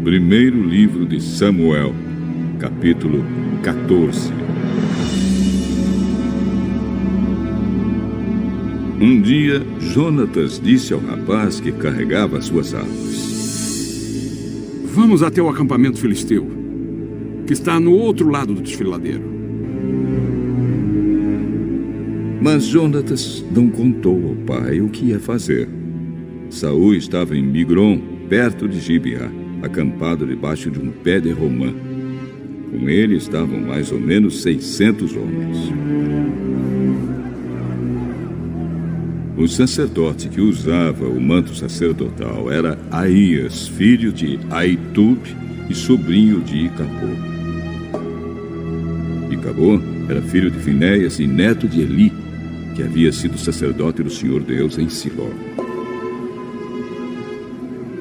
Primeiro livro de Samuel, capítulo 14. Um dia, Jonatas disse ao rapaz que carregava suas armas: Vamos até o acampamento filisteu, que está no outro lado do desfiladeiro. Mas Jonatas não contou ao pai o que ia fazer. Saul estava em Migron, perto de Gibeá, acampado debaixo de um pé de romã. Com ele estavam mais ou menos 600 homens. O sacerdote que usava o manto sacerdotal era Aías, filho de Aitube e sobrinho de Icabô. Icabô era filho de Finéias e neto de Eli, que havia sido sacerdote do Senhor Deus em Siló.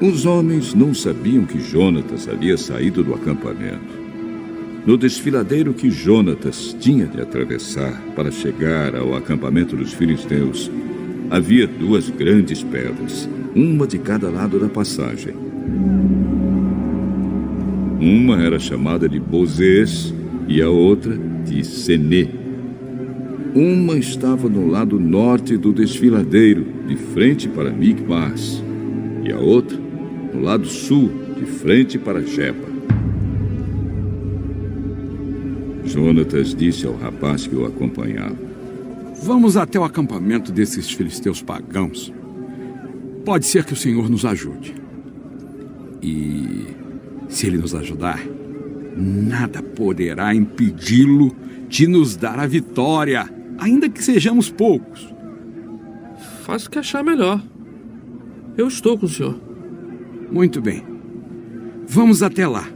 Os homens não sabiam que Jonatas havia saído do acampamento. No desfiladeiro que Jonatas tinha de atravessar para chegar ao acampamento dos filisteus, havia duas grandes pedras, uma de cada lado da passagem. Uma era chamada de Bozez e a outra de Senê. Uma estava no lado norte do desfiladeiro, de frente para Micmas, e a outra no lado sul, de frente para Geba. Jonatas disse ao rapaz que o acompanhava: Vamos até o acampamento desses filisteus pagãos. Pode ser que o Senhor nos ajude. E se Ele nos ajudar, nada poderá impedi-lo de nos dar a vitória, ainda que sejamos poucos. Faça o que achar melhor. Eu estou com o senhor. Muito bem. Vamos até lá.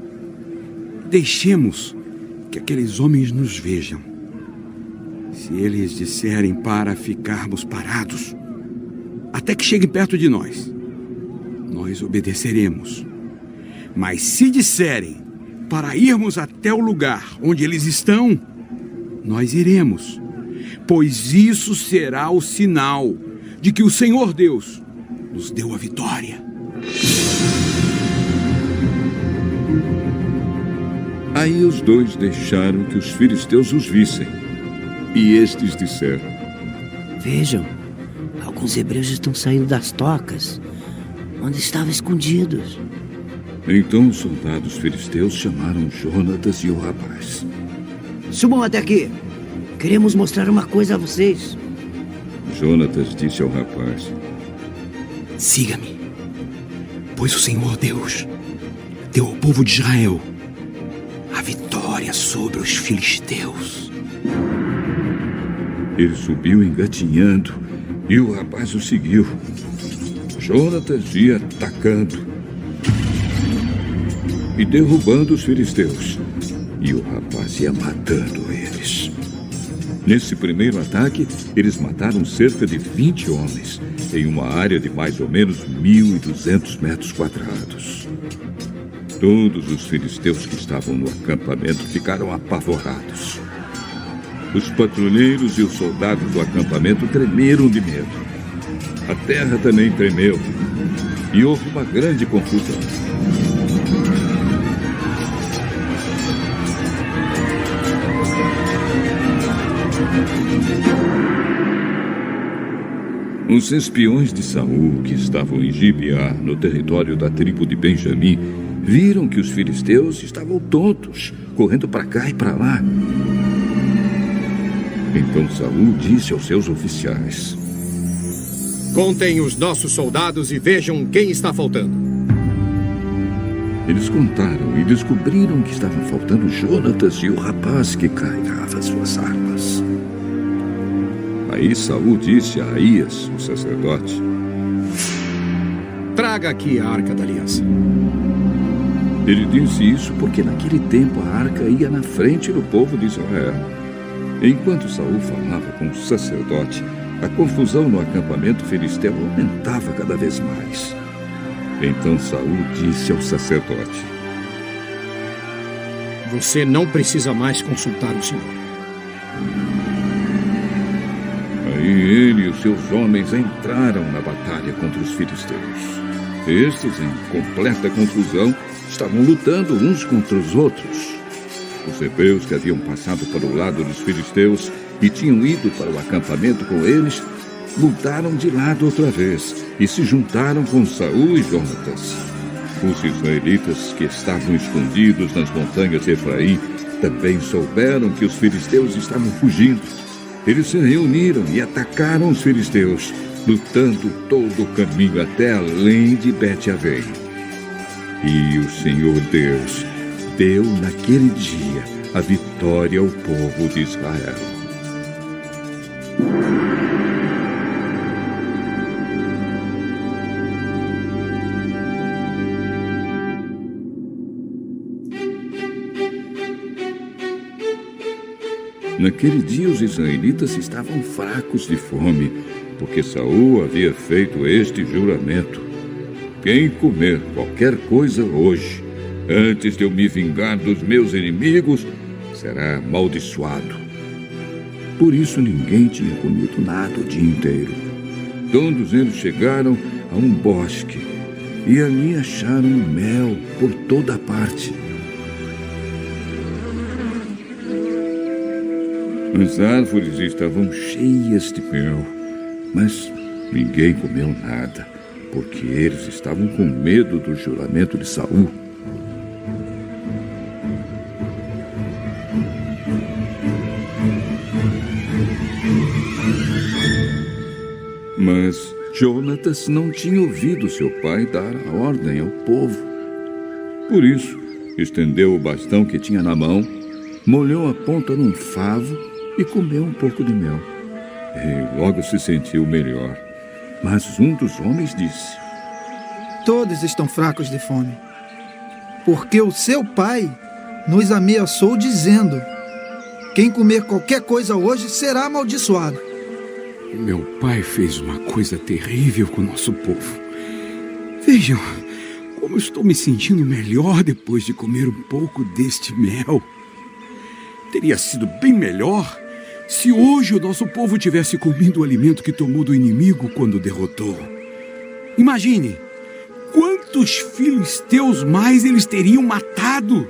Deixemos que aqueles homens nos vejam. Se eles disserem para ficarmos parados, até que cheguem perto de nós, nós obedeceremos. Mas se disserem para irmos até o lugar onde eles estão, nós iremos, pois isso será o sinal de que o Senhor Deus nos deu a vitória. Aí os dois deixaram que os filisteus os vissem. E estes disseram: Vejam, alguns hebreus estão saindo das tocas, onde estavam escondidos. Então os soldados filisteus chamaram Jonatas e o rapaz. Subam até aqui. Queremos mostrar uma coisa a vocês. Jonatas disse ao rapaz: Siga-me, pois o Senhor Deus deu ao povo de Israel a vitória sobre os filisteus. Ele subiu engatinhando e o rapaz o seguiu. Jonatas ia atacando e derrubando os filisteus, e o rapaz ia matando eles. Nesse primeiro ataque, eles mataram cerca de 20 homens, em uma área de mais ou menos 1.200 metros quadrados. Todos os filisteus que estavam no acampamento ficaram apavorados. Os patrulheiros e os soldados do acampamento tremeram de medo. A terra também tremeu e houve uma grande confusão. Os espiões de Saul, que estavam em Gibeá, no território da tribo de Benjamim, viram que os filisteus estavam tontos, correndo para cá e para lá. Então Saul disse aos seus oficiais: Contem os nossos soldados e vejam quem está faltando. Eles contaram e descobriram que estavam faltando Jonatas e o rapaz que carregava suas armas. Aí Saul disse a Aías, o sacerdote: Traga aqui a Arca da Aliança. Ele disse isso porque naquele tempo a arca ia na frente do povo de Israel. Enquanto Saul falava com o sacerdote, a confusão no acampamento filisteu aumentava cada vez mais. Então Saul disse ao sacerdote: Você não precisa mais consultar o Senhor. Aí ele e os seus homens entraram na batalha contra os filisteus. Estes, em completa confusão, estavam lutando uns contra os outros. Os hebreus que haviam passado para o lado dos filisteus e tinham ido para o acampamento com eles, mudaram de lado outra vez e se juntaram com Saul e Jonatas. Os israelitas que estavam escondidos nas montanhas de Efraim também souberam que os filisteus estavam fugindo. Eles se reuniram e atacaram os filisteus, lutando todo o caminho até além de Bet-Avém. E o Senhor Deus deu naquele dia a vitória ao povo de Israel. Naquele dia os israelitas estavam fracos de fome, porque Saul havia feito este juramento: quem comer qualquer coisa hoje, antes de eu me vingar dos meus inimigos, será amaldiçoado. Por isso ninguém tinha comido nada o dia inteiro. Todos eles chegaram a um bosque e ali acharam mel por toda parte. As árvores estavam cheias de mel, mas ninguém comeu nada, porque eles estavam com medo do juramento de Saul. Mas Jonatas não tinha ouvido seu pai dar a ordem ao povo. Por isso, estendeu o bastão que tinha na mão, molhou a ponta num favo e comeu um pouco de mel. E logo se sentiu melhor. Mas um dos homens disse: todos estão fracos de fome, porque o seu pai nos ameaçou dizendo: quem comer qualquer coisa hoje será amaldiçoado. Meu pai fez uma coisa terrível com o nosso povo. Vejam como estou me sentindo melhor depois de comer um pouco deste mel. Teria sido bem melhor se hoje o nosso povo tivesse comido o alimento que tomou do inimigo quando o derrotou. Imagine quantos filisteus mais eles teriam matado.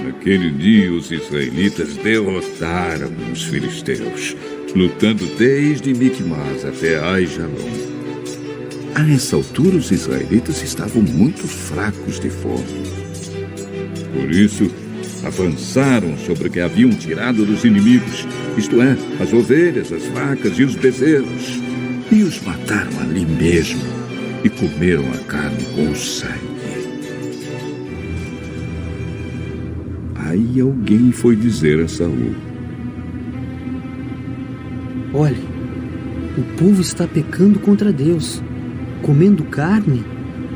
Naquele dia os israelitas derrotaram os filisteus, lutando desde Micmas até Aijalon. A essa altura, os israelitas estavam muito fracos de fome. Por isso, avançaram sobre o que haviam tirado dos inimigos, isto é, as ovelhas, as vacas e os bezerros, e os mataram ali mesmo, e comeram a carne com o sangue. Aí alguém foi dizer a Saul: olhe, o povo está pecando contra Deus, comendo carne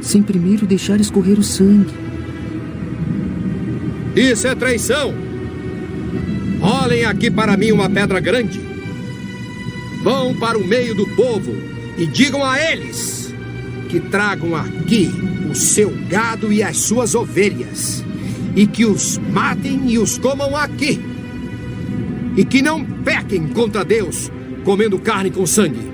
sem primeiro deixar escorrer o sangue. Isso é traição! Olhem aqui para mim uma pedra grande. Vão para o meio do povo e digam a eles que tragam aqui o seu gado e as suas ovelhas, e que os matem e os comam aqui, e que não pequem contra Deus comendo carne com sangue.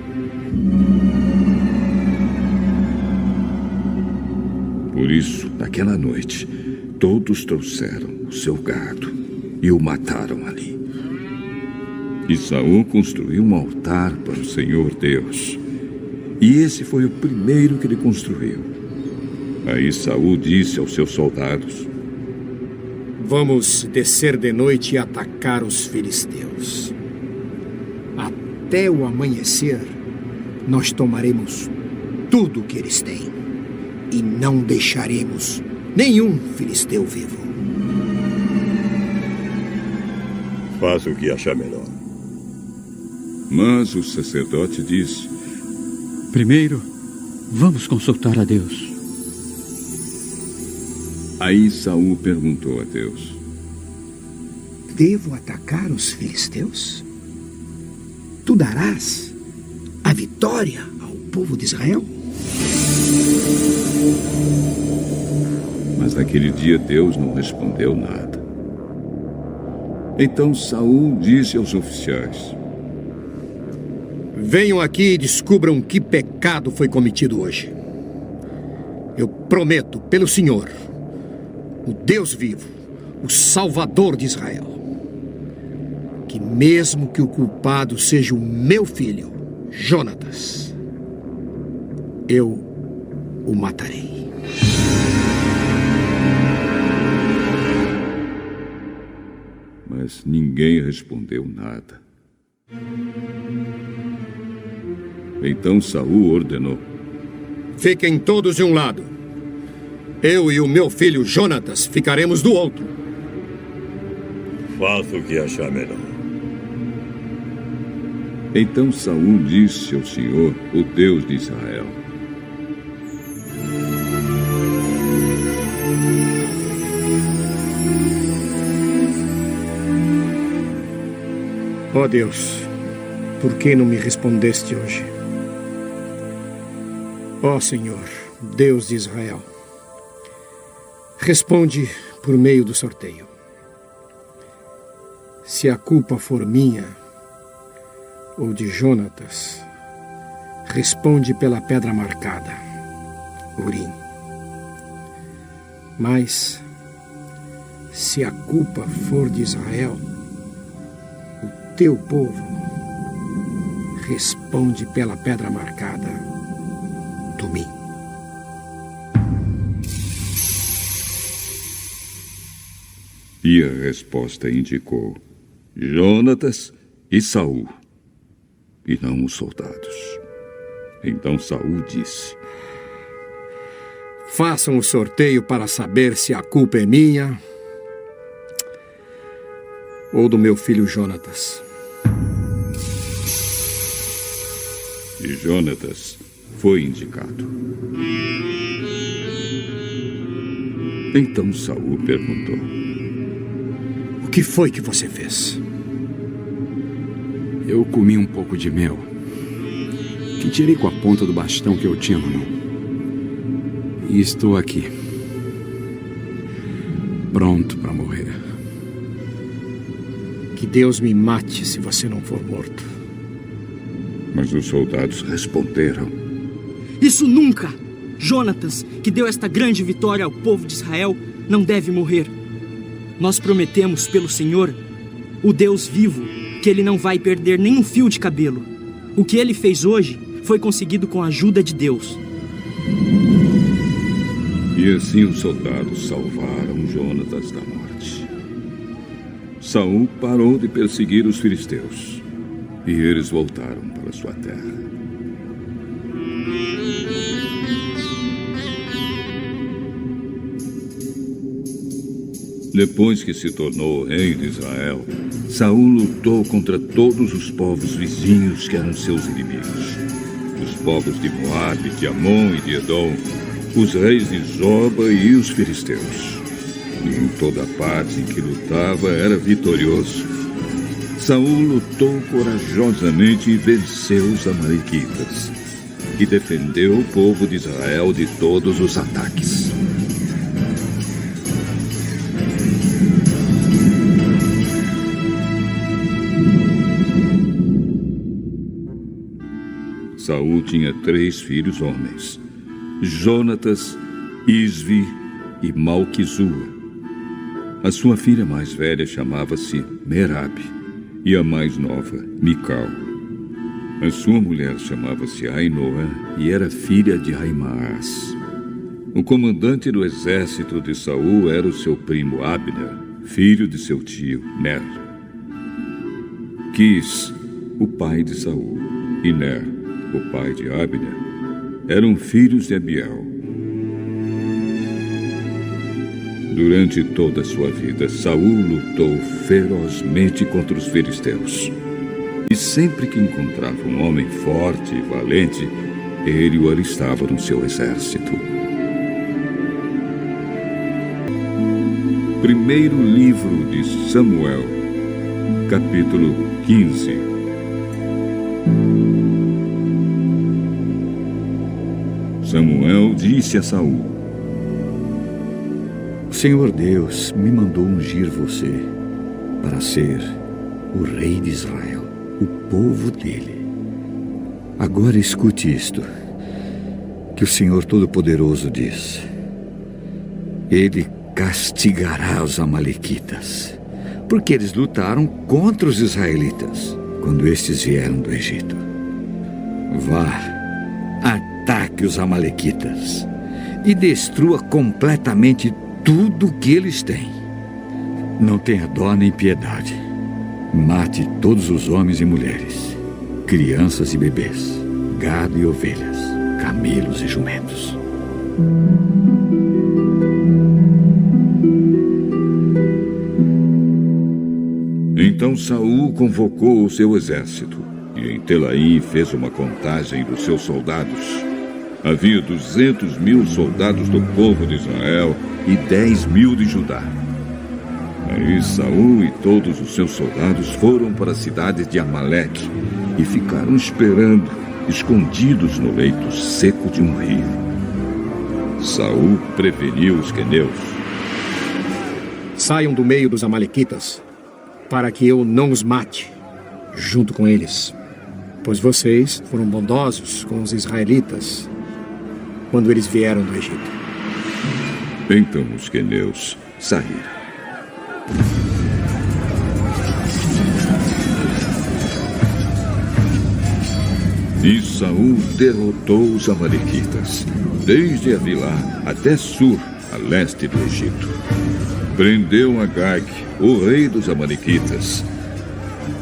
Por isso, naquela noite, todos trouxeram o seu gado e o mataram ali. E Saul construiu um altar para o Senhor Deus. E esse foi o primeiro que ele construiu. Aí Saul disse aos seus soldados: vamos descer de noite e atacar os filisteus. Até o amanhecer, nós tomaremos tudo o que eles têm e não deixaremos nenhum filisteu vivo. Faça o que achar melhor. Mas o sacerdote disse: primeiro, vamos consultar a Deus. Aí Saul perguntou a Deus: devo atacar os filisteus? Tu darás a vitória ao povo de Israel? Mas naquele dia Deus não respondeu nada. Então Saul disse aos oficiais: Venham aqui e descubram que pecado foi cometido hoje. Eu prometo, pelo Senhor, o Deus vivo, o Salvador de Israel, que mesmo que o culpado seja o meu filho, Jonatas, eu o matarei. Mas ninguém respondeu nada. Então Saul ordenou: Fiquem todos de um lado. Eu e o meu filho Jonatas ficaremos do outro. Faça o que achar melhor. Então Saul disse ao Senhor, o Deus de Israel: Ó Deus, por que não me respondeste hoje? Ó Senhor, Deus de Israel, responde por meio do sorteio. Se a culpa for minha ou de Jonatas, responde pela pedra marcada, Urim. Mas, se a culpa for de Israel, o teu povo, responde pela pedra marcada, Tumim. E a resposta indicou Jonatas e Saul, e não os soldados. Então Saul disse: Façam o sorteio para saber se a culpa é minha ou do meu filho Jonatas. E Jonatas foi indicado. Então Saul perguntou: O que foi que você fez? Eu comi um pouco de mel, que tirei com a ponta do bastão que eu tinha na mão. E estou aqui, pronto para morrer. Que Deus me mate se você não for morto. Mas os soldados responderam: Isso nunca! Jonatas, que deu esta grande vitória ao povo de Israel, não deve morrer. Nós prometemos pelo Senhor, o Deus vivo, que ele não vai perder nem um fio de cabelo. O que ele fez hoje foi conseguido com a ajuda de Deus. E assim os soldados salvaram Jonatas da morte. Saul parou de perseguir os filisteus, e eles voltaram para sua terra. Depois que se tornou rei de Israel, Saul lutou contra todos os povos vizinhos que eram seus inimigos. Os povos de Moabe, de Amon e de Edom, os reis de Zoba e os filisteus. E em toda parte em que lutava era vitorioso. Saul lutou corajosamente e venceu os amalequitas, e defendeu o povo de Israel de todos os ataques. Saul tinha 3 filhos homens: Jonatas, Isvi e Malquizua. A sua filha mais velha chamava-se Merabe, e a mais nova, Mical. A sua mulher chamava-se Ainoã e era filha de Aimaas. O comandante do exército de Saul era o seu primo Abner, filho de seu tio Ner. Quis, o pai de Saul, e Ner, o pai de Abner, eram filhos de Abiel. Durante toda a sua vida, Saul lutou ferozmente contra os filisteus. E sempre que encontrava um homem forte e valente, ele o alistava no seu exército. Primeiro livro de Samuel, capítulo 15. Samuel disse a Saul: O Senhor Deus me mandou ungir você para ser o rei de Israel, o povo dele. Agora escute isto, que o Senhor Todo-Poderoso diz: Ele castigará os amalequitas, porque eles lutaram contra os israelitas quando estes vieram do Egito. Vá, ataque os amalequitas e destrua completamente tudo o que eles têm. Não tenha dó nem piedade. Mate todos os homens e mulheres, crianças e bebês, gado e ovelhas, camelos e jumentos. Então Saul convocou o seu exército e em Telaim fez uma contagem dos seus soldados. Havia 200.000 soldados do povo de Israel e 10.000 de Judá. Aí Saul e todos os seus soldados foram para a cidade de Amaleque e ficaram esperando, escondidos no leito seco de um rio. Saul preveniu os queneus: Saiam do meio dos amalequitas, para que eu não os mate junto com eles, pois vocês foram bondosos com os israelitas quando eles vieram do Egito. Então os queneus saíram. E Saul derrotou os amalequitas, desde Avilá até Sur, a leste do Egito. Prendeu Agag, o rei dos amalequitas,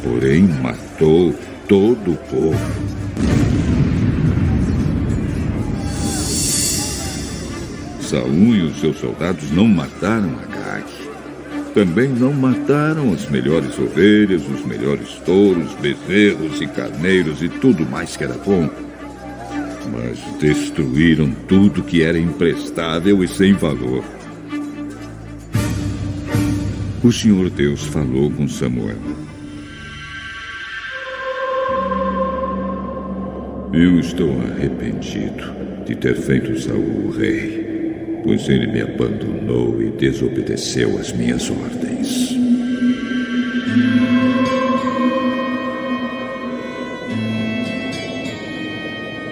porém matou todo o povo. Saul e os seus soldados não mataram Agag. Também não mataram as melhores ovelhas, os melhores touros, bezerros e carneiros e tudo mais que era bom. Mas destruíram tudo que era imprestável e sem valor. O Senhor Deus falou com Samuel: Eu estou arrependido de ter feito Saul o rei, pois ele me abandonou e desobedeceu às minhas ordens.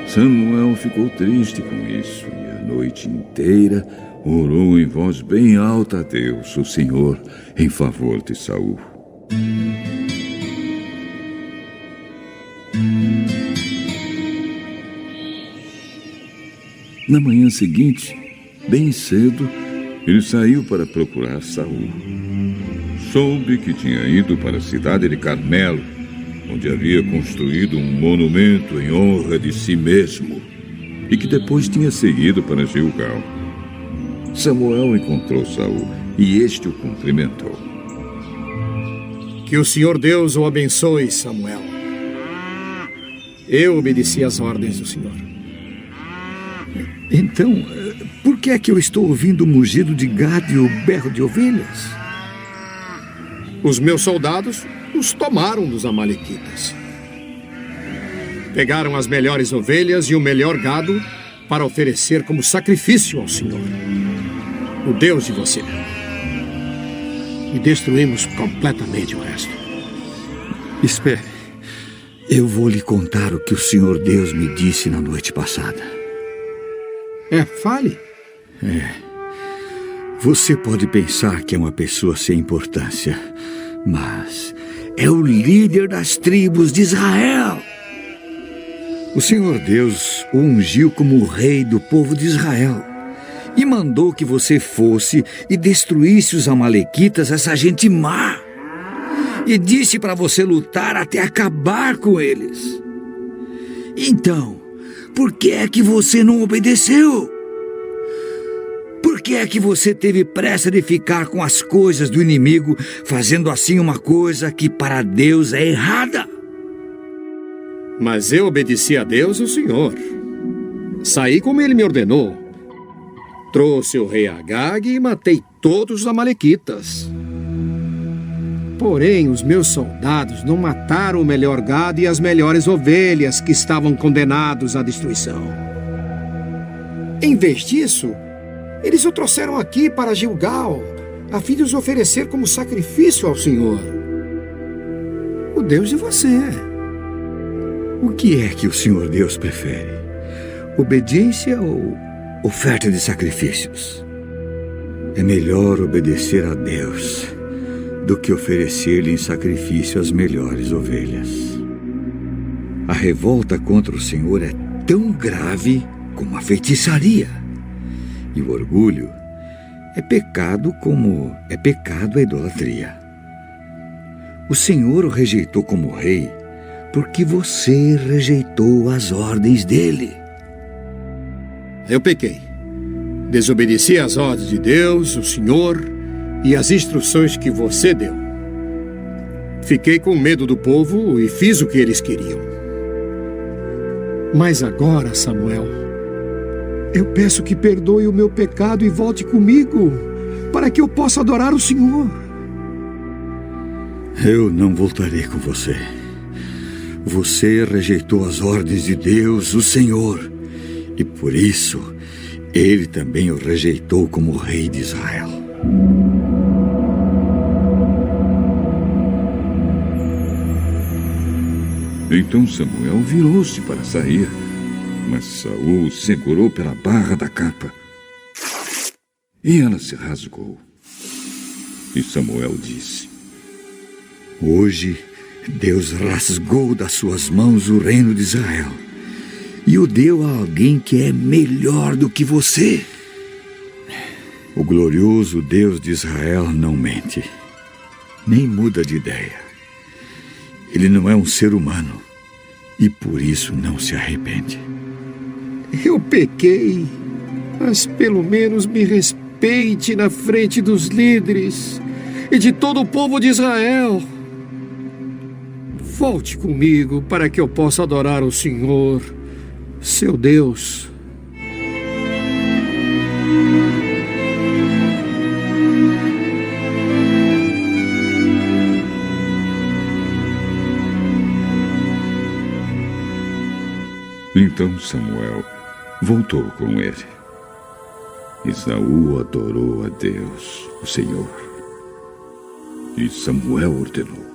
Samuel ficou triste com isso e a noite inteira orou em voz bem alta a Deus, o Senhor, em favor de Saul. Na manhã seguinte, bem cedo, ele saiu para procurar Saul. Soube que tinha ido para a cidade de Carmelo, onde havia construído um monumento em honra de si mesmo, e que depois tinha seguido para Gilgal. Samuel encontrou Saul e este o cumprimentou. Que o Senhor Deus o abençoe, Samuel. Eu obedeci às ordens do Senhor. Então, por que é que eu estou ouvindo o mugido de gado e o berro de ovelhas? Os meus soldados os tomaram dos amalequitas. Pegaram as melhores ovelhas e o melhor gado para oferecer como sacrifício ao Senhor, o Deus de você. E destruímos completamente o resto. Espere. Eu vou lhe contar o que o Senhor Deus me disse na noite passada. Fale. Você pode pensar que é uma pessoa sem importância, mas é o líder das tribos de Israel. O Senhor Deus o ungiu como o rei do povo de Israel e mandou que você fosse e destruísse os amalequitas, essa gente má, e disse para você lutar até acabar com eles. Então, por que é que você não obedeceu? Por que é que você teve pressa de ficar com as coisas do inimigo, fazendo assim uma coisa que para Deus é errada? Mas eu obedeci a Deus, o Senhor. Saí como ele me ordenou. Trouxe o rei Agag e matei todos os amalequitas. Porém, os meus soldados não mataram o melhor gado e as melhores ovelhas que estavam condenados à destruição. Em vez disso, eles o trouxeram aqui para Gilgal a fim de os oferecer como sacrifício ao Senhor, o Deus de você. O que é que o Senhor Deus prefere? Obediência ou oferta de sacrifícios? É melhor obedecer a Deus do que oferecer-lhe em sacrifício as melhores ovelhas. A revolta contra o Senhor é tão grave como a feitiçaria. E o orgulho é pecado como é pecado a idolatria. O Senhor o rejeitou como rei porque você rejeitou as ordens dele. Eu pequei. Desobedeci às ordens de Deus, o Senhor, e às instruções que você deu. Fiquei com medo do povo e fiz o que eles queriam. Mas agora, Samuel, eu peço que perdoe o meu pecado e volte comigo, para que eu possa adorar o Senhor. Eu não voltarei com você. Você rejeitou as ordens de Deus, o Senhor, e por isso ele também o rejeitou como rei de Israel. Então Samuel virou-se para sair, mas Saul o segurou pela barra da capa. E ela se rasgou. E Samuel disse: Hoje Deus rasgou das suas mãos o reino de Israel e o deu a alguém que é melhor do que você. O glorioso Deus de Israel não mente, nem muda de ideia. Ele não é um ser humano e por isso não se arrepende. Eu pequei, mas pelo menos me respeite na frente dos líderes e de todo o povo de Israel. Volte comigo para que eu possa adorar o Senhor, seu Deus. Então Samuel voltou com ele. E Saul adorou a Deus, o Senhor. E Samuel ordenou: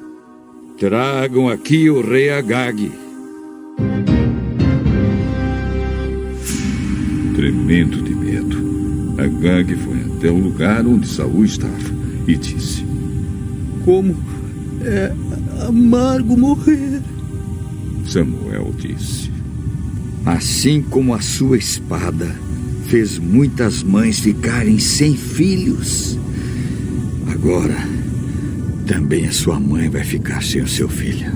Tragam aqui o rei Agag. Tremendo de medo, Agag foi até o lugar onde Saul estava e disse: Como é amargo morrer. Samuel disse: Assim como a sua espada fez muitas mães ficarem sem filhos, agora também a sua mãe vai ficar sem o seu filho.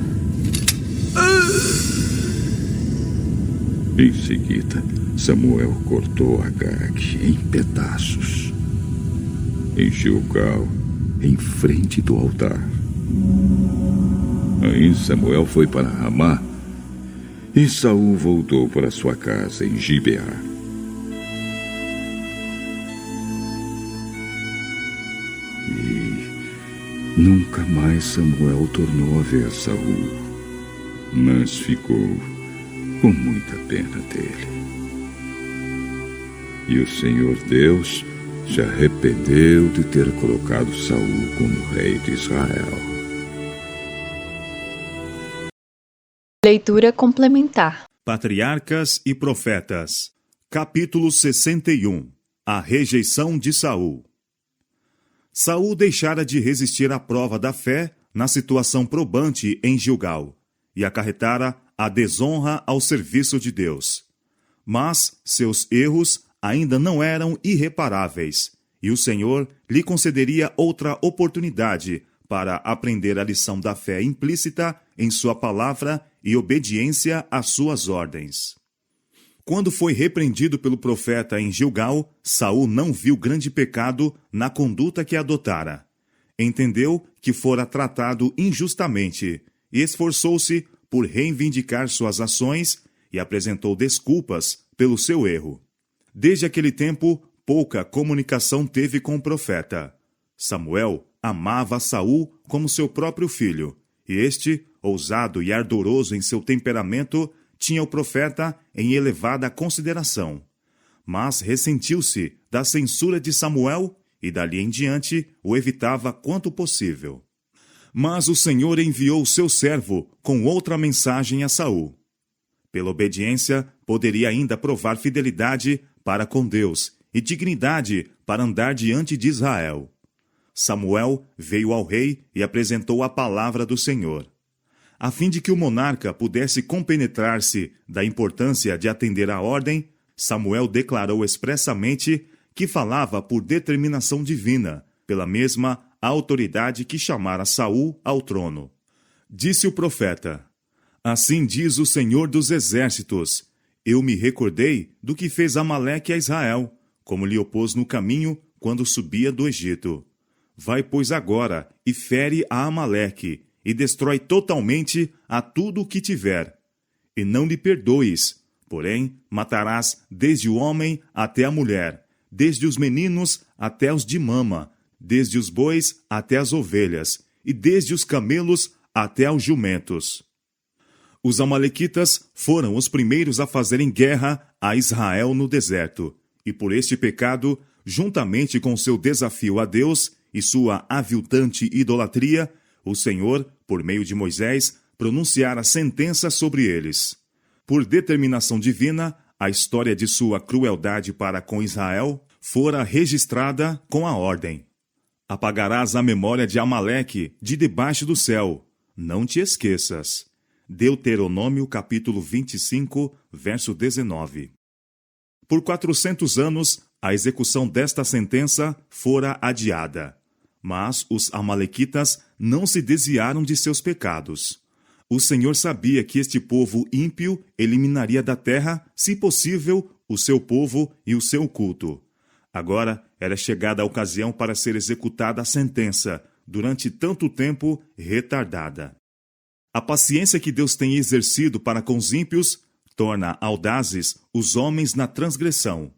Em seguida, Samuel cortou Agag em pedaços, em Gilgal, em frente do altar. Aí Samuel foi para Ramá, e Saul voltou para sua casa em Gibeá. E nunca mais Samuel tornou a ver Saul, mas ficou com muita pena dele. E o Senhor Deus se arrependeu de ter colocado Saul como rei de Israel. Leitura complementar. Patriarcas e Profetas. Capítulo 61. A rejeição de Saul. Saul deixara de resistir à prova da fé na situação probante em Gilgal e acarretara a desonra ao serviço de Deus. Mas seus erros ainda não eram irreparáveis, e o Senhor lhe concederia outra oportunidade para aprender a lição da fé implícita em sua palavra e obediência às suas ordens. Quando foi repreendido pelo profeta em Gilgal, Saul não viu grande pecado na conduta que adotara. Entendeu que fora tratado injustamente e esforçou-se por reivindicar suas ações e apresentou desculpas pelo seu erro. Desde aquele tempo, pouca comunicação teve com o profeta. Samuel amava Saul como seu próprio filho, e este, ousado e ardoroso em seu temperamento, tinha o profeta em elevada consideração. Mas ressentiu-se da censura de Samuel e dali em diante o evitava quanto possível. Mas o Senhor enviou o seu servo com outra mensagem a Saul. Pela obediência, poderia ainda provar fidelidade para com Deus e dignidade para andar diante de Israel. Samuel veio ao rei e apresentou a palavra do Senhor. A fim de que o monarca pudesse compenetrar-se da importância de atender à ordem, Samuel declarou expressamente que falava por determinação divina, pela mesma autoridade que chamara Saul ao trono. Disse o profeta: Assim diz o Senhor dos Exércitos: Eu me recordei do que fez Amaleque a Israel, como lhe opôs no caminho quando subia do Egito. Vai, pois, agora e fere a Amaleque, e destrói totalmente a tudo o que tiver. E não lhe perdoes, porém matarás desde o homem até a mulher, desde os meninos até os de mama, desde os bois até as ovelhas, e desde os camelos até aos jumentos. Os amalequitas foram os primeiros a fazerem guerra a Israel no deserto, e por este pecado, juntamente com seu desafio a Deus e sua aviltante idolatria, o Senhor, por meio de Moisés, pronunciara sentença sobre eles. Por determinação divina, a história de sua crueldade para com Israel fora registrada com a ordem: Apagarás a memória de Amaleque de debaixo do céu, não te esqueças. Deuteronômio capítulo 25, verso 19. Por 400 anos, a execução desta sentença fora adiada. Mas os amalequitas não se desviaram de seus pecados. O Senhor sabia que este povo ímpio eliminaria da terra, se possível, o seu povo e o seu culto. Agora era chegada a ocasião para ser executada a sentença, durante tanto tempo retardada. A paciência que Deus tem exercido para com os ímpios torna audazes os homens na transgressão.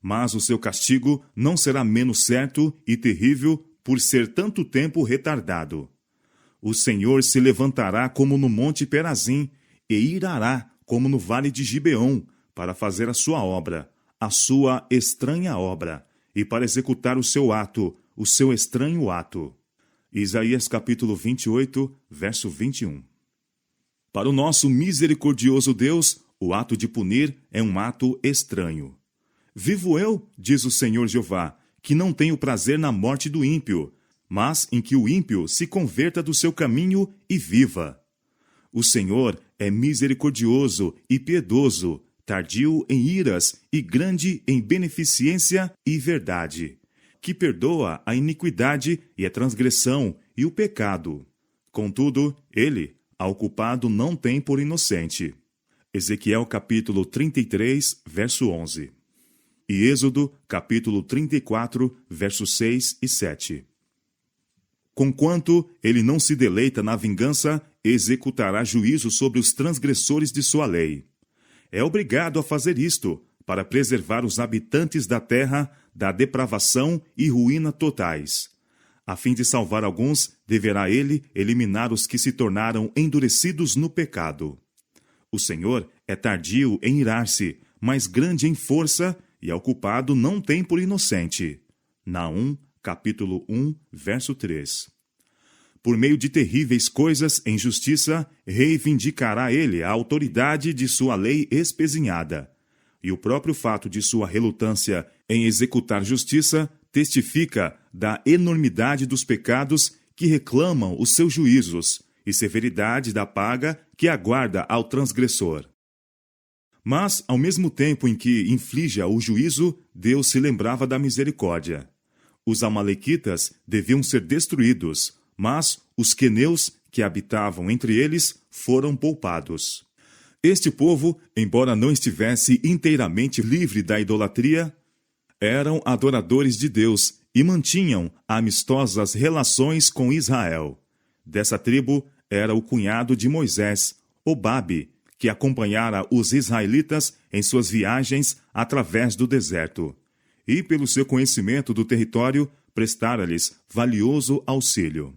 Mas o seu castigo não será menos certo e terrível por ser tanto tempo retardado. O Senhor se levantará como no monte Perazim e irará como no vale de Gibeon para fazer a sua obra, a sua estranha obra, e para executar o seu ato, o seu estranho ato. Isaías capítulo 28, verso 21. Para o nosso misericordioso Deus, o ato de punir é um ato estranho. Vivo eu, diz o Senhor Jeová, que não tenho prazer na morte do ímpio, mas em que o ímpio se converta do seu caminho e viva. O Senhor é misericordioso e piedoso, tardio em iras e grande em beneficência e verdade, que perdoa a iniquidade e a transgressão e o pecado. Contudo, ele, ao culpado, não tem por inocente. Ezequiel capítulo 33, verso 11. E Êxodo capítulo 34, versos 6 e 7. Conquanto ele não se deleita na vingança, executará juízo sobre os transgressores de sua lei. É obrigado a fazer isto, para preservar os habitantes da terra da depravação e ruína totais. A fim de salvar alguns, deverá ele eliminar os que se tornaram endurecidos no pecado. O Senhor é tardio em irar-se, mas grande em força, e ao culpado não tem por inocente. Naum, capítulo 1, verso 3. Por meio de terríveis coisas em justiça, reivindicará ele a autoridade de sua lei espezinhada. E o próprio fato de sua relutância em executar justiça testifica da enormidade dos pecados que reclamam os seus juízos e severidade da paga que aguarda ao transgressor. Mas, ao mesmo tempo em que infligia o juízo, Deus se lembrava da misericórdia. Os amalequitas deviam ser destruídos, mas os queneus que habitavam entre eles foram poupados. Este povo, embora não estivesse inteiramente livre da idolatria, eram adoradores de Deus e mantinham amistosas relações com Israel. Dessa tribo era o cunhado de Moisés, Obabe, que acompanhara os israelitas em suas viagens através do deserto, e, pelo seu conhecimento do território, prestara-lhes valioso auxílio.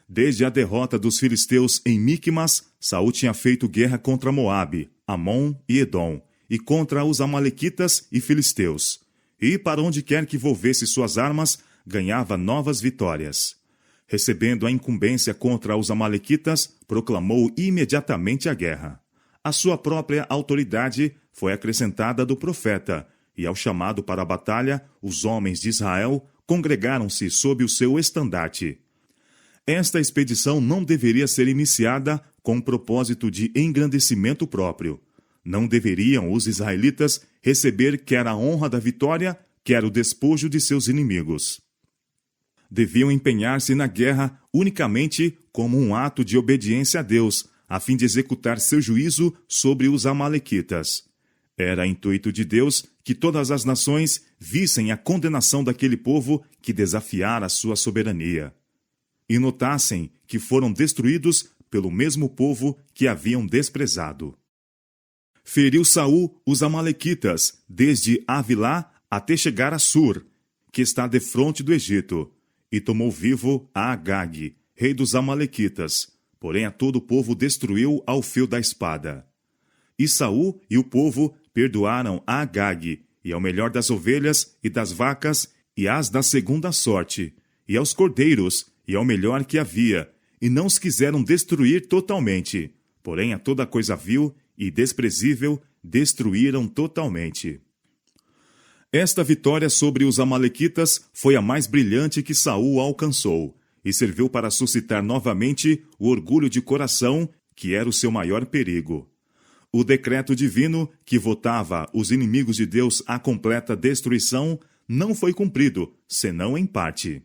Desde a derrota dos filisteus em Miqumas, Saul tinha feito guerra contra Moabe, Amon e Edom, e contra os amalequitas e filisteus. e, para onde quer que volvesse suas armas, ganhava novas vitórias. Recebendo a incumbência contra os amalequitas, proclamou imediatamente a guerra. A sua própria autoridade foi acrescentada do profeta, e ao chamado para a batalha, os homens de Israel congregaram-se sob o seu estandarte. Esta expedição não deveria ser iniciada com o propósito de engrandecimento próprio. Não deveriam os israelitas receber quer a honra da vitória, quer o despojo de seus inimigos. Deviam empenhar-se na guerra unicamente como um ato de obediência a Deus, a fim de executar seu juízo sobre os amalequitas. Era intuito de Deus que todas as nações vissem a condenação daquele povo que desafiara a sua soberania, e notassem que foram destruídos pelo mesmo povo que haviam desprezado. Feriu Saul os amalequitas, desde Avilá até chegar a Sur, que está defronte do Egito, e tomou vivo a Agag, rei dos amalequitas, porém a todo o povo destruiu ao fio da espada. E Saul e o povo perdoaram a Agag, e ao melhor das ovelhas e das vacas, e as da segunda sorte, e aos cordeiros, e ao melhor que havia, e não os quiseram destruir totalmente, porém a toda coisa vil e desprezível destruíram totalmente. Esta vitória sobre os amalequitas foi a mais brilhante que Saul alcançou, e serviu para suscitar novamente o orgulho de coração, que era o seu maior perigo. O decreto divino, que votava os inimigos de Deus à completa destruição, não foi cumprido, senão em parte.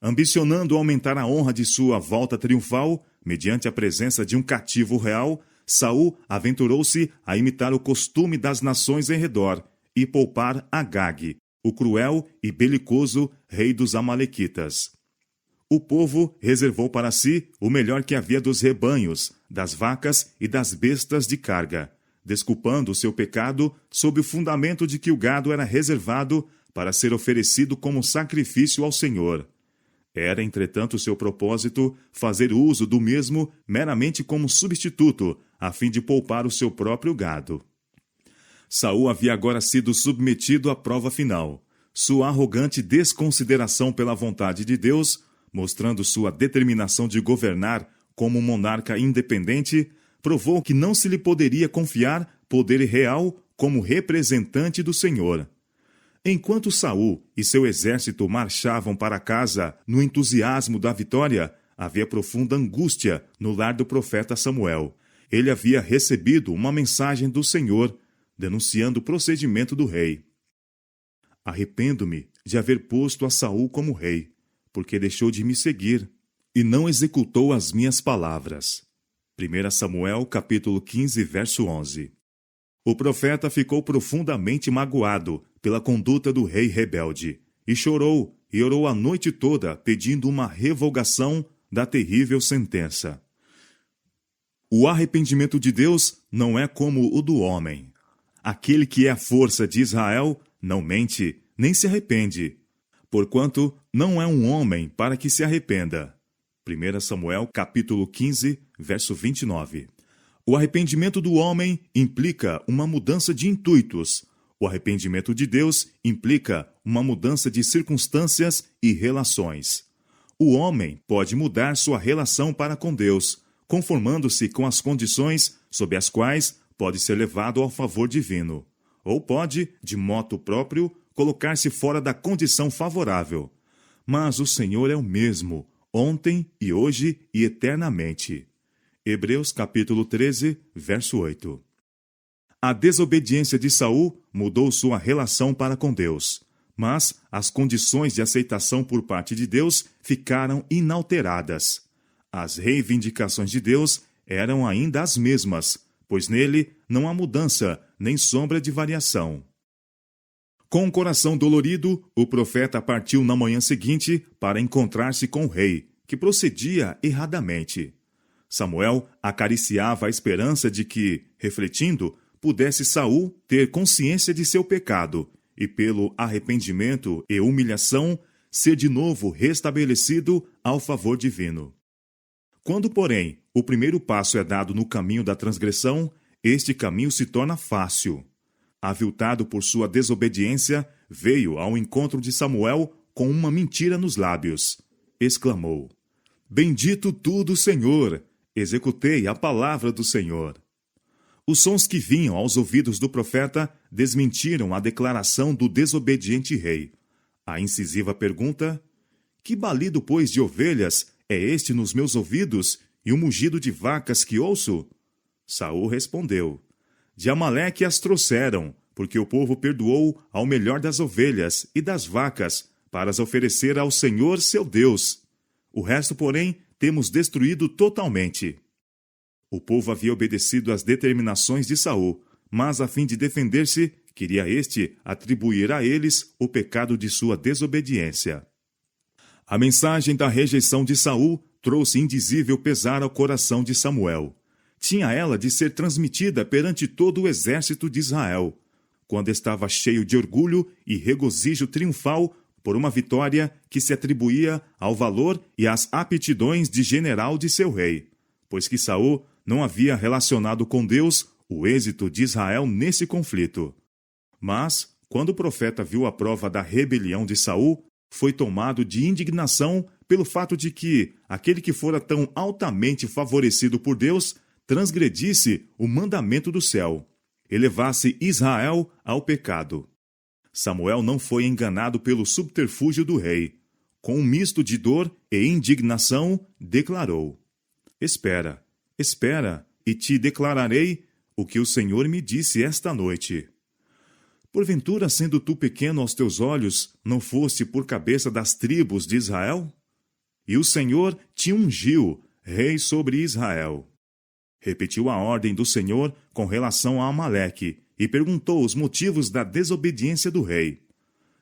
Ambicionando aumentar a honra de sua volta triunfal, mediante a presença de um cativo real, Saul aventurou-se a imitar o costume das nações em redor e poupar Agag, o cruel e belicoso rei dos amalequitas. O povo reservou para si o melhor que havia dos rebanhos, das vacas e das bestas de carga, desculpando o seu pecado sob o fundamento de que o gado era reservado para ser oferecido como sacrifício ao Senhor. Era, entretanto, seu propósito fazer uso do mesmo meramente como substituto, a fim de poupar o seu próprio gado. Saul havia agora sido submetido à prova final. Sua arrogante desconsideração pela vontade de Deus, mostrando sua determinação de governar como um monarca independente, provou que não se lhe poderia confiar poder real como representante do Senhor. Enquanto Saul e seu exército marchavam para casa no entusiasmo da vitória, havia profunda angústia no lar do profeta Samuel. Ele havia recebido uma mensagem do Senhor, denunciando o procedimento do rei. Arrependo-me de haver posto a Saul como rei, porque deixou de me seguir e não executou as minhas palavras. 1 Samuel, capítulo 15, verso 11. O profeta ficou profundamente magoado pela conduta do rei rebelde, e chorou e orou a noite toda pedindo uma revogação da terrível sentença. O arrependimento de Deus não é como o do homem. Aquele que é a força de Israel não mente, nem se arrepende, porquanto não é um homem para que se arrependa. 1 Samuel, capítulo 15, verso 29. O arrependimento do homem implica uma mudança de intuitos. O arrependimento de Deus implica uma mudança de circunstâncias e relações. O homem pode mudar sua relação para com Deus, conformando-se com as condições sob as quais pode ser levado ao favor divino, ou pode, de moto próprio, colocar-se fora da condição favorável. Mas o Senhor é o mesmo, ontem e hoje e eternamente. Hebreus capítulo 13, verso 8. A desobediência de Saul mudou sua relação para com Deus, mas as condições de aceitação por parte de Deus ficaram inalteradas. As reivindicações de Deus eram ainda as mesmas, pois nele não há mudança nem sombra de variação. Com o coração dolorido, o profeta partiu na manhã seguinte para encontrar-se com o rei, que procedia erradamente. Samuel acariciava a esperança de que, refletindo, pudesse Saul ter consciência de seu pecado e, pelo arrependimento e humilhação, ser de novo restabelecido ao favor divino. Quando, porém, o primeiro passo é dado no caminho da transgressão, este caminho se torna fácil. Aviltado por sua desobediência, veio ao encontro de Samuel com uma mentira nos lábios. Exclamou: Bendito tu do Senhor! Executei a palavra do Senhor. Os sons que vinham aos ouvidos do profeta desmentiram a declaração do desobediente rei. A incisiva pergunta: Que balido, pois, de ovelhas é este nos meus ouvidos e o mugido de vacas que ouço? Saul respondeu: De Amaleque as trouxeram, porque o povo perdoou ao melhor das ovelhas e das vacas, para as oferecer ao Senhor seu Deus. O resto, porém, temos destruído totalmente. O povo havia obedecido às determinações de Saul, mas a fim de defender-se, queria este atribuir a eles o pecado de sua desobediência. A mensagem da rejeição de Saul trouxe indizível pesar ao coração de Samuel. Tinha ela de ser transmitida perante todo o exército de Israel, quando estava cheio de orgulho e regozijo triunfal por uma vitória que se atribuía ao valor e às aptidões de general de seu rei, pois que Saul não havia relacionado com Deus o êxito de Israel nesse conflito. Mas, quando o profeta viu a prova da rebelião de Saul, foi tomado de indignação pelo fato de que aquele que fora tão altamente favorecido por Deus transgredisse o mandamento do céu, elevasse Israel ao pecado. Samuel não foi enganado pelo subterfúgio do rei. Com um misto de dor e indignação, declarou: Espera, espera, e te declararei o que o Senhor me disse esta noite. Porventura, sendo tu pequeno aos teus olhos, não foste por cabeça das tribos de Israel? E o Senhor te ungiu, rei sobre Israel. Repetiu a ordem do Senhor com relação a Amaleque, e perguntou os motivos da desobediência do rei.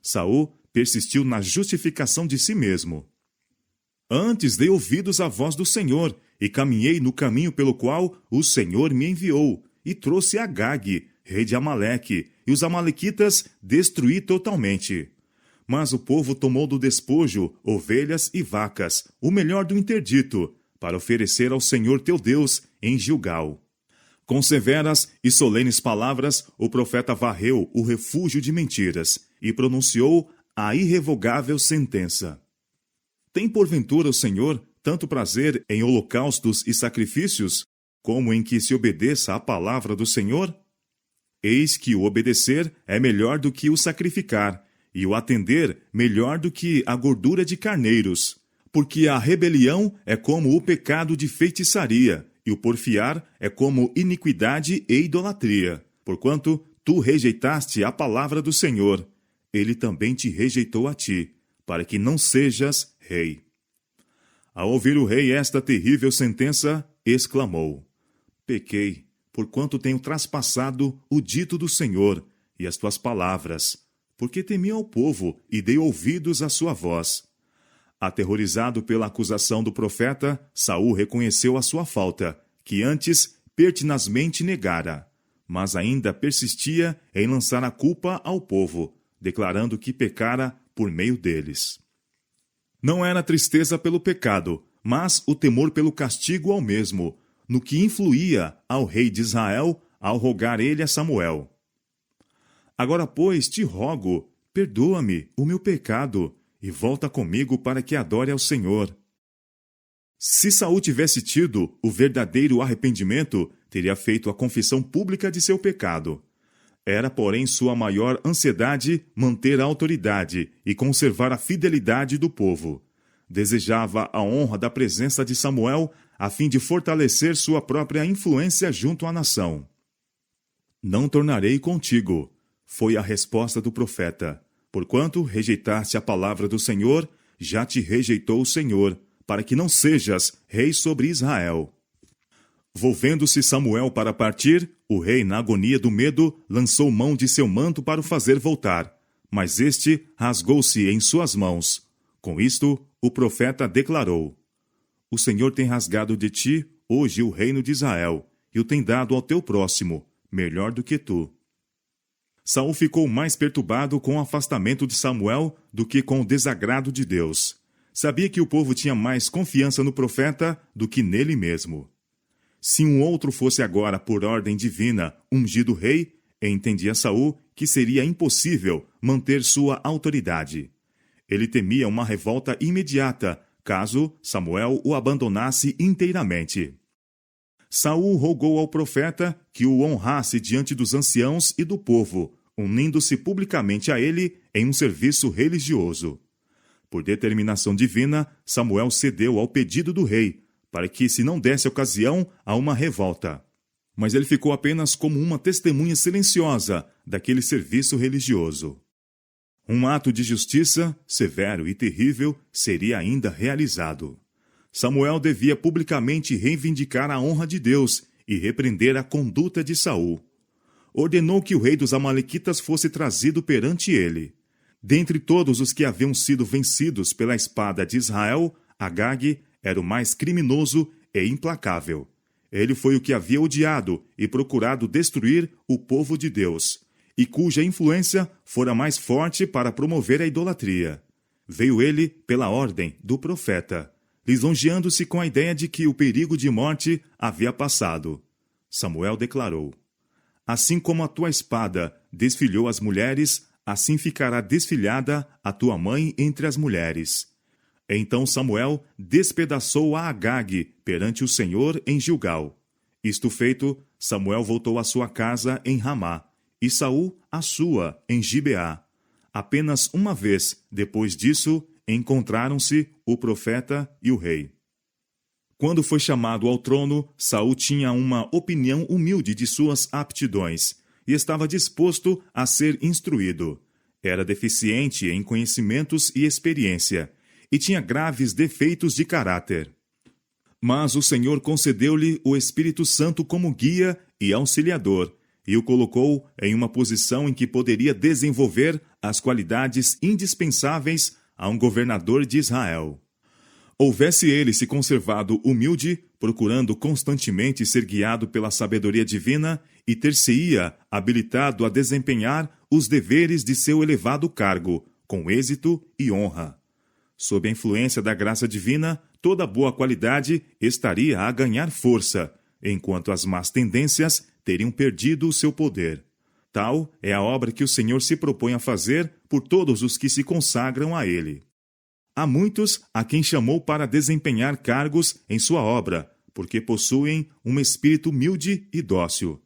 Saul persistiu na justificação de si mesmo. Antes dei ouvidos à voz do Senhor, e caminhei no caminho pelo qual o Senhor me enviou, e trouxe Agag, rei de Amaleque, e os amalequitas destruí totalmente. Mas o povo tomou do despojo ovelhas e vacas, o melhor do interdito, para oferecer ao Senhor teu Deus em Gilgal. Com severas e solenes palavras, o profeta varreu o refúgio de mentiras e pronunciou a irrevogável sentença. Tem porventura o Senhor tanto prazer em holocaustos e sacrifícios, como em que se obedeça à palavra do Senhor? Eis que o obedecer é melhor do que o sacrificar, e o atender melhor do que a gordura de carneiros, porque a rebelião é como o pecado de feitiçaria, e o porfiar é como iniquidade e idolatria. Porquanto tu rejeitaste a palavra do Senhor, ele também te rejeitou a ti, para que não sejas rei. Ao ouvir o rei esta terrível sentença, exclamou: Pequei, porquanto tenho traspassado o dito do Senhor e as tuas palavras, porque temi ao povo e dei ouvidos à sua voz. Aterrorizado pela acusação do profeta, Saul reconheceu a sua falta, que antes pertinazmente negara, mas ainda persistia em lançar a culpa ao povo, declarando que pecara por meio deles. Não era tristeza pelo pecado, mas o temor pelo castigo ao mesmo, no que influía ao rei de Israel ao rogar ele a Samuel. Agora, pois, te rogo, perdoa-me o meu pecado, e volta comigo para que adore ao Senhor. Se Saul tivesse tido o verdadeiro arrependimento, teria feito a confissão pública de seu pecado. Era, porém, sua maior ansiedade manter a autoridade e conservar a fidelidade do povo. Desejava a honra da presença de Samuel a fim de fortalecer sua própria influência junto à nação. Não tornarei contigo, foi a resposta do profeta. Porquanto rejeitaste a palavra do Senhor, já te rejeitou o Senhor, para que não sejas rei sobre Israel. Volvendo-se Samuel para partir, o rei, na agonia do medo, lançou mão de seu manto para o fazer voltar, mas este rasgou-se em suas mãos. Com isto, o profeta declarou: O Senhor tem rasgado de ti hoje o reino de Israel, e o tem dado ao teu próximo, melhor do que tu. Saul ficou mais perturbado com o afastamento de Samuel do que com o desagrado de Deus. Sabia que o povo tinha mais confiança no profeta do que nele mesmo. Se um outro fosse agora, por ordem divina, ungido rei, entendia Saul que seria impossível manter sua autoridade. Ele temia uma revolta imediata, caso Samuel o abandonasse inteiramente. Saul rogou ao profeta que o honrasse diante dos anciãos e do povo, unindo-se publicamente a ele em um serviço religioso. Por determinação divina, Samuel cedeu ao pedido do rei, para que se não desse ocasião a uma revolta. Mas ele ficou apenas como uma testemunha silenciosa daquele serviço religioso. Um ato de justiça, severo e terrível, seria ainda realizado. Samuel devia publicamente reivindicar a honra de Deus e repreender a conduta de Saul. Ordenou que o rei dos Amalequitas fosse trazido perante ele. Dentre todos os que haviam sido vencidos pela espada de Israel, Agag era o mais criminoso e implacável. Ele foi o que havia odiado e procurado destruir o povo de Deus, e cuja influência fora mais forte para promover a idolatria. Veio ele pela ordem do profeta, lisonjeando-se com a ideia de que o perigo de morte havia passado. Samuel declarou: assim como a tua espada desfilhou as mulheres, assim ficará desfilhada a tua mãe entre as mulheres. Então Samuel despedaçou a Agag perante o Senhor em Gilgal. Isto feito, Samuel voltou à sua casa em Ramá, e Saul à sua em Gibeá. Apenas uma vez depois disso, encontraram-se o profeta e o rei. Quando foi chamado ao trono, Saul tinha uma opinião humilde de suas aptidões e estava disposto a ser instruído. Era deficiente em conhecimentos e experiência, e tinha graves defeitos de caráter. Mas o Senhor concedeu-lhe o Espírito Santo como guia e auxiliador, e o colocou em uma posição em que poderia desenvolver as qualidades indispensáveis a um governador de Israel. Houvesse ele se conservado humilde, procurando constantemente ser guiado pela sabedoria divina, e ter-se-ia habilitado a desempenhar os deveres de seu elevado cargo, com êxito e honra. Sob a influência da graça divina, toda boa qualidade estaria a ganhar força, enquanto as más tendências teriam perdido o seu poder. Tal é a obra que o Senhor se propõe a fazer por todos os que se consagram a Ele. Há muitos a quem chamou para desempenhar cargos em sua obra, porque possuem um espírito humilde e dócil.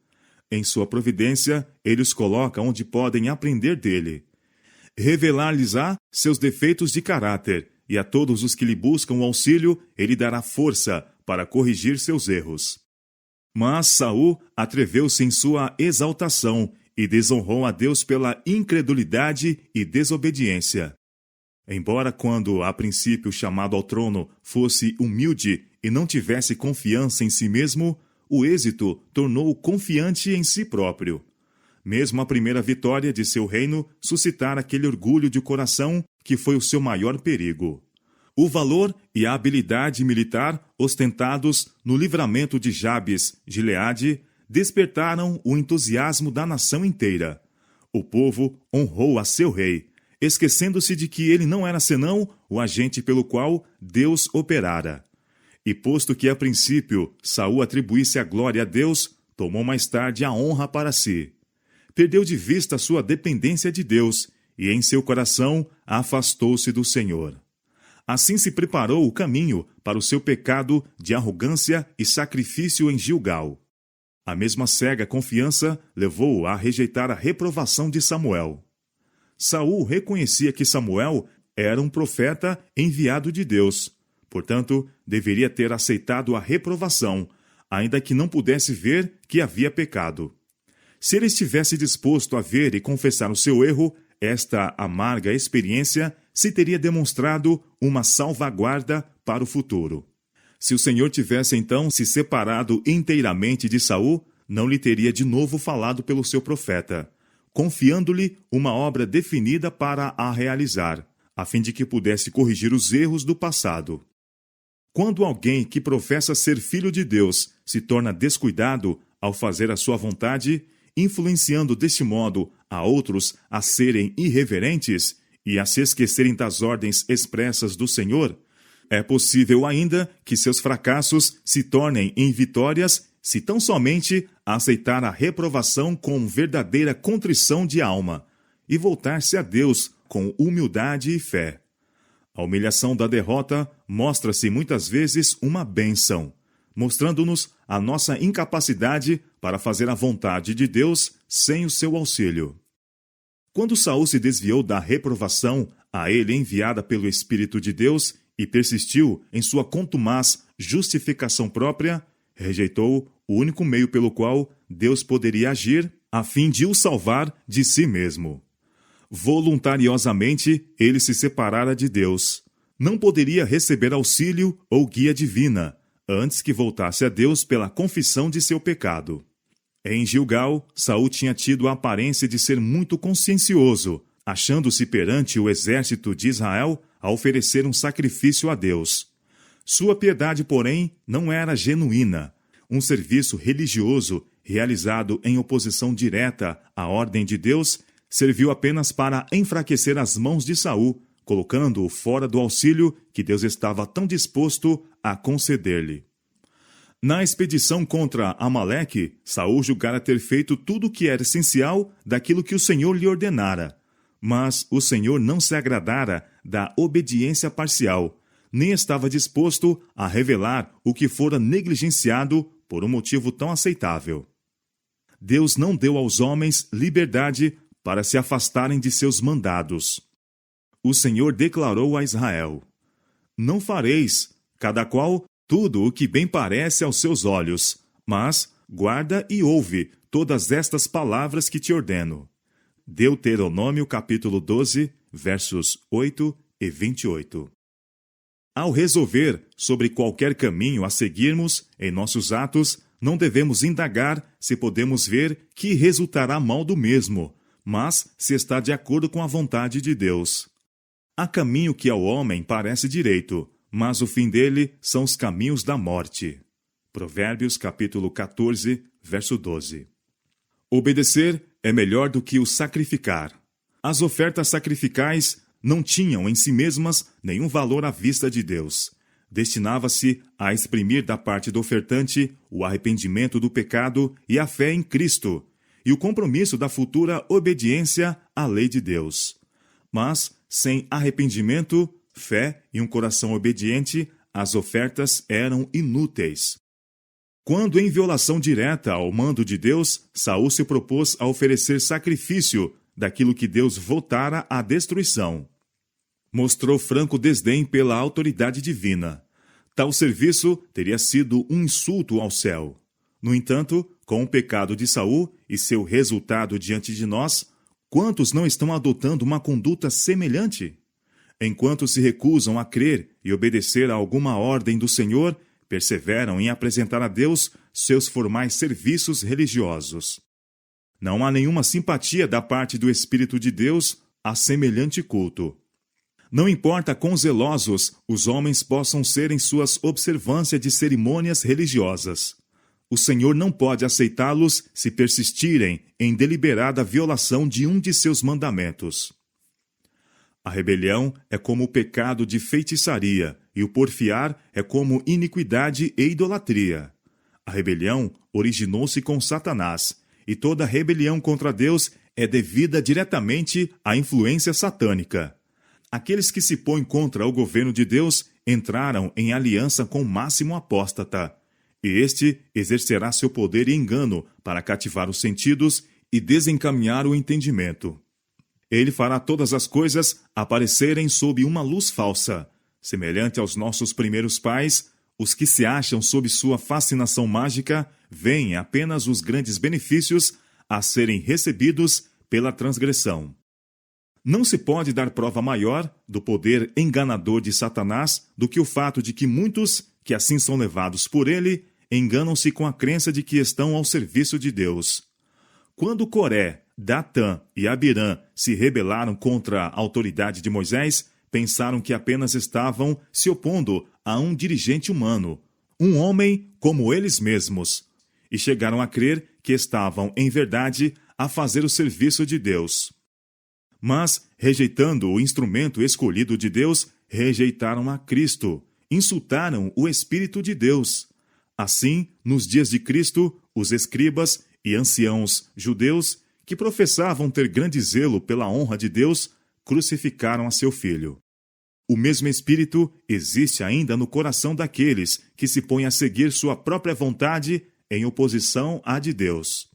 Em sua providência, Ele os coloca onde podem aprender dele. Revelar-lhes-á seus defeitos de caráter, e a todos os que lhe buscam o auxílio, ele dará força para corrigir seus erros. Mas Saul atreveu-se em sua exaltação e desonrou a Deus pela incredulidade e desobediência. Embora quando, a princípio chamado ao trono, fosse humilde e não tivesse confiança em si mesmo, o êxito tornou-o confiante em si próprio. Mesmo a primeira vitória de seu reino suscitara aquele orgulho de coração que foi o seu maior perigo. O valor e a habilidade militar ostentados no livramento de Jabes, Gileade, despertaram o entusiasmo da nação inteira. O povo honrou a seu rei, esquecendo-se de que ele não era senão o agente pelo qual Deus operara. E posto que a princípio Saul atribuísse a glória a Deus, tomou mais tarde a honra para si. Perdeu de vista sua dependência de Deus e em seu coração afastou-se do Senhor. Assim se preparou o caminho para o seu pecado de arrogância e sacrifício em Gilgal. A mesma cega confiança levou-o a rejeitar a reprovação de Samuel. Saul reconhecia que Samuel era um profeta enviado de Deus. Portanto, deveria ter aceitado a reprovação, ainda que não pudesse ver que havia pecado. Se ele estivesse disposto a ver e confessar o seu erro, esta amarga experiência se teria demonstrado uma salvaguarda para o futuro. Se o Senhor tivesse então se separado inteiramente de Saul, não lhe teria de novo falado pelo seu profeta, confiando-lhe uma obra definida para a realizar, a fim de que pudesse corrigir os erros do passado. Quando alguém que professa ser filho de Deus se torna descuidado ao fazer a sua vontade, influenciando deste modo a outros a serem irreverentes e a se esquecerem das ordens expressas do Senhor, é possível ainda que seus fracassos se tornem em vitórias se tão somente aceitar a reprovação com verdadeira contrição de alma e voltar-se a Deus com humildade e fé. A humilhação da derrota mostra-se muitas vezes uma bênção, mostrando-nos a nossa incapacidade para fazer a vontade de Deus sem o seu auxílio. Quando Saul se desviou da reprovação a ele enviada pelo Espírito de Deus e persistiu em sua contumaz justificação própria, rejeitou o único meio pelo qual Deus poderia agir a fim de o salvar de si mesmo. Voluntariosamente, ele se separara de Deus. Não poderia receber auxílio ou guia divina, antes que voltasse a Deus pela confissão de seu pecado. Em Gilgal, Saul tinha tido a aparência de ser muito consciencioso, achando-se perante o exército de Israel a oferecer um sacrifício a Deus. Sua piedade, porém, não era genuína. Um serviço religioso, realizado em oposição direta à ordem de Deus, serviu apenas para enfraquecer as mãos de Saul, colocando-o fora do auxílio que Deus estava tão disposto a conceder-lhe. Na expedição contra Amaleque, Saul julgara ter feito tudo o que era essencial daquilo que o Senhor lhe ordenara. Mas o Senhor não se agradara da obediência parcial, nem estava disposto a revelar o que fora negligenciado por um motivo tão aceitável. Deus não deu aos homens liberdade para se afastarem de seus mandados. O Senhor declarou a Israel: Não fareis, cada qual, tudo o que bem parece aos seus olhos, mas guarda e ouve todas estas palavras que te ordeno. Deuteronômio capítulo 12, versos 8 e 28. Ao resolver sobre qualquer caminho a seguirmos em nossos atos, não devemos indagar se podemos ver que resultará mal do mesmo, mas se está de acordo com a vontade de Deus. Há caminho que ao homem parece direito, mas o fim dele são os caminhos da morte. Provérbios capítulo 14, verso 12. Obedecer é melhor do que o sacrificar. As ofertas sacrificais não tinham em si mesmas nenhum valor à vista de Deus. Destinava-se a exprimir da parte do ofertante o arrependimento do pecado e a fé em Cristo, e o compromisso da futura obediência à lei de Deus. Mas, sem arrependimento, fé e um coração obediente, as ofertas eram inúteis. Quando, em violação direta ao mando de Deus, Saul se propôs a oferecer sacrifício daquilo que Deus votara à destruição. Mostrou franco desdém pela autoridade divina. Tal serviço teria sido um insulto ao céu. No entanto, com o pecado de Saul e seu resultado diante de nós, quantos não estão adotando uma conduta semelhante? Enquanto se recusam a crer e obedecer a alguma ordem do Senhor, perseveram em apresentar a Deus seus formais serviços religiosos. Não há nenhuma simpatia da parte do Espírito de Deus a semelhante culto. Não importa quão zelosos os homens possam ser em suas observâncias de cerimônias religiosas. O Senhor não pode aceitá-los se persistirem em deliberada violação de um de seus mandamentos. A rebelião é como o pecado de feitiçaria, e o porfiar é como iniquidade e idolatria. A rebelião originou-se com Satanás, e toda rebelião contra Deus é devida diretamente à influência satânica. Aqueles que se põem contra o governo de Deus entraram em aliança com o máximo apóstata, e este exercerá seu poder e engano para cativar os sentidos e desencaminhar o entendimento. Ele fará todas as coisas aparecerem sob uma luz falsa. Semelhante aos nossos primeiros pais, os que se acham sob sua fascinação mágica veem apenas os grandes benefícios a serem recebidos pela transgressão. Não se pode dar prova maior do poder enganador de Satanás do que o fato de que muitos, que assim são levados por ele, enganam-se com a crença de que estão ao serviço de Deus. Quando Coré, Datã e Abirã se rebelaram contra a autoridade de Moisés, pensaram que apenas estavam se opondo a um dirigente humano, um homem como eles mesmos, e chegaram a crer que estavam, em verdade, a fazer o serviço de Deus. Mas, rejeitando o instrumento escolhido de Deus, rejeitaram a Cristo, insultaram o Espírito de Deus. Assim, nos dias de Cristo, os escribas e anciãos judeus, que professavam ter grande zelo pela honra de Deus, crucificaram a seu filho. O mesmo Espírito existe ainda no coração daqueles que se põem a seguir sua própria vontade em oposição à de Deus.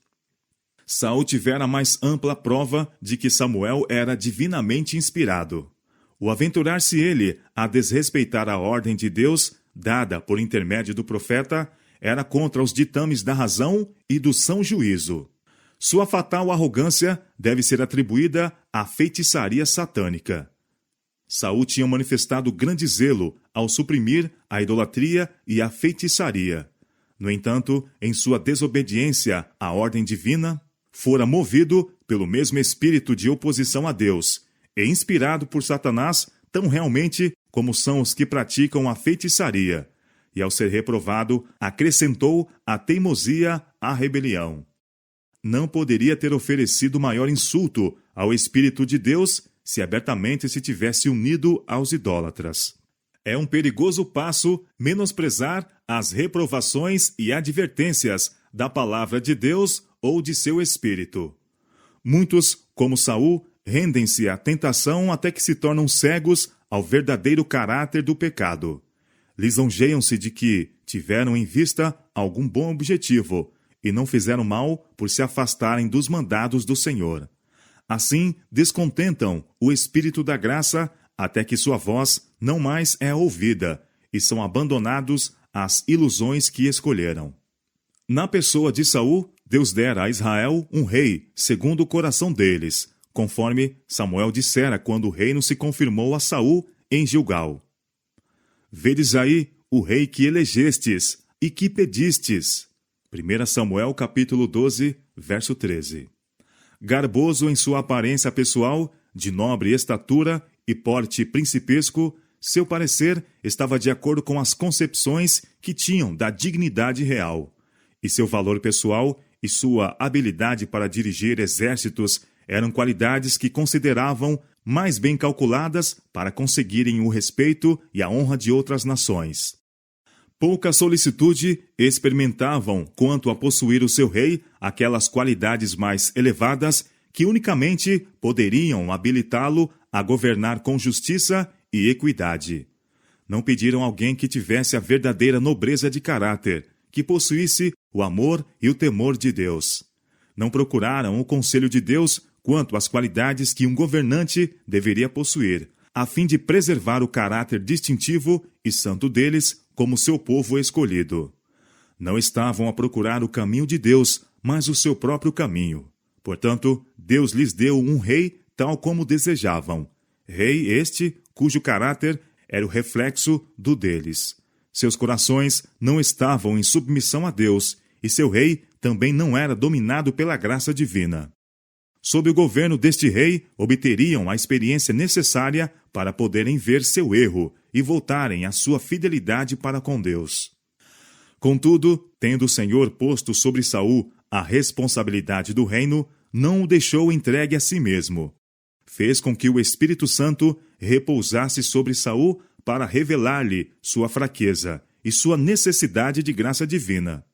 Saul tivera mais ampla prova de que Samuel era divinamente inspirado. O aventurar-se ele a desrespeitar a ordem de Deus, dada por intermédio do profeta, era contra os ditames da razão e do são juízo. Sua fatal arrogância deve ser atribuída à feitiçaria satânica. Saul tinha manifestado grande zelo ao suprimir a idolatria e a feitiçaria. No entanto, em sua desobediência à ordem divina, fora movido pelo mesmo espírito de oposição a Deus e inspirado por Satanás tão realmente como são os que praticam a feitiçaria, e ao ser reprovado, acrescentou a teimosia à rebelião. Não poderia ter oferecido maior insulto ao Espírito de Deus se abertamente se tivesse unido aos idólatras. É um perigoso passo menosprezar as reprovações e advertências da palavra de Deus ou de seu Espírito. Muitos, como Saul, rendem-se à tentação até que se tornam cegos ao verdadeiro caráter do pecado. Lisonjeiam-se de que tiveram em vista algum bom objetivo e não fizeram mal por se afastarem dos mandados do Senhor. Assim, descontentam o Espírito da graça até que sua voz não mais é ouvida e são abandonados às ilusões que escolheram. Na pessoa de Saul, Deus dera a Israel um rei segundo o coração deles, conforme Samuel dissera quando o reino se confirmou a Saul em Gilgal. Vedes aí o rei que elegestes e que pedistes. 1 Samuel capítulo 12, verso 13. Garboso em sua aparência pessoal, de nobre estatura e porte principesco, seu parecer estava de acordo com as concepções que tinham da dignidade real, e seu valor pessoal e sua habilidade para dirigir exércitos eram qualidades que consideravam mais bem calculadas para conseguirem o respeito e a honra de outras nações. Pouca solicitude experimentavam quanto a possuir o seu rei aquelas qualidades mais elevadas que unicamente poderiam habilitá-lo a governar com justiça e equidade. Não pediram alguém que tivesse a verdadeira nobreza de caráter, que possuísse o amor e o temor de Deus. Não procuraram o conselho de Deus quanto às qualidades que um governante deveria possuir, a fim de preservar o caráter distintivo e santo deles como seu povo escolhido. Não estavam a procurar o caminho de Deus, mas o seu próprio caminho. Portanto, Deus lhes deu um rei tal como desejavam. Rei este, cujo caráter era o reflexo do deles. Seus corações não estavam em submissão a Deus, e seu rei também não era dominado pela graça divina. Sob o governo deste rei, obteriam a experiência necessária para poderem ver seu erro e voltarem à sua fidelidade para com Deus. Contudo, tendo o Senhor posto sobre Saul a responsabilidade do reino, não o deixou entregue a si mesmo. Fez com que o Espírito Santo repousasse sobre Saul para revelar-lhe sua fraqueza e sua necessidade de graça divina.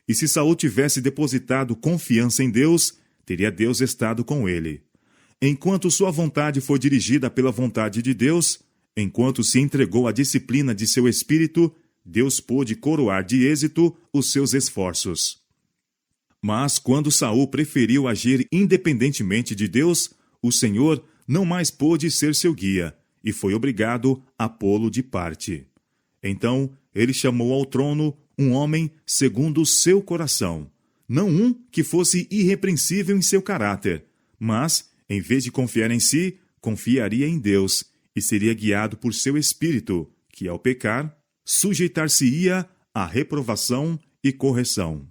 E se Saul tivesse depositado confiança em Deus, teria Deus estado com ele. Enquanto sua vontade foi dirigida pela vontade de Deus, enquanto se entregou à disciplina de seu espírito, Deus pôde coroar de êxito os seus esforços. Mas quando Saul preferiu agir independentemente de Deus, o Senhor não mais pôde ser seu guia e foi obrigado a pô-lo de parte. Então ele chamou ao trono um homem segundo o seu coração, não um que fosse irrepreensível em seu caráter, mas, em vez de confiar em si, confiaria em Deus e seria guiado por seu espírito, que, ao pecar, sujeitar-se-ia à reprovação e correção.